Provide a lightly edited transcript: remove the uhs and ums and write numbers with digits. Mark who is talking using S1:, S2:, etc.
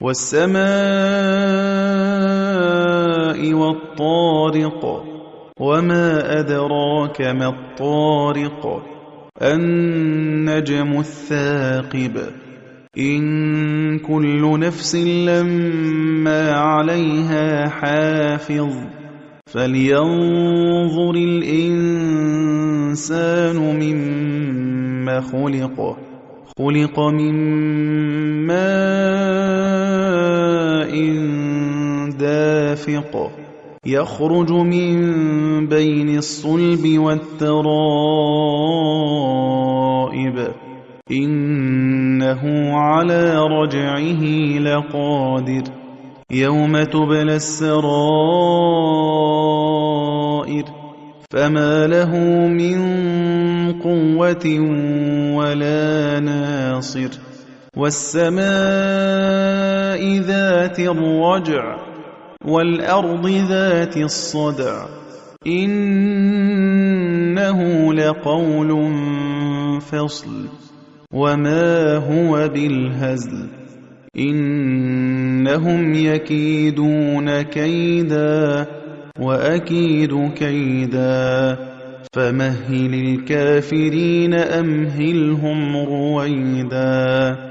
S1: وَالسَّمَاءِ وَالطَّارِقِ وَمَا أَدْرَاكَ مَا الطَّارِقُ النَّجْمُ الثَّاقِبُ إِن كُلُّ نَفْسٍ لَّمَّا عَلَيْهَا حَافِظٌ فَلْيَنظُرِ الْإِنسَانُ مِمَّ خُلِقَ خُلِقَ مِن مَّاءٍ دَافِقٍ يَخْرُجُ مِن بَيْنِ الصُّلْبِ وَالتَّرَائِبِ إِنَّهُ عَلَىٰ رَجْعِهِ لَقَادِرٌ يَوْمَ تُبْلَى السَّرَائِرُ فَمَا لَهُ مِن قُوَّةٍ وَلَا نَاصِرٍ وَالسَّمَاءِ ذَاتِ الرَّجْعِ وَالْأَرْضِ ذَاتِ الصَّدْعِ إِنَّهُ لَقَوْلٌ فَصْلٌ وَمَا هُوَ بِالْهَزْلِ إِنَّهُمْ يَكِيدُونَ كَيْدًا وَأَكِيدُ كَيْدًا فَمَهِّلِ الْكَافِرِينَ أَمْهِلْهُمْ رُوَيْدًا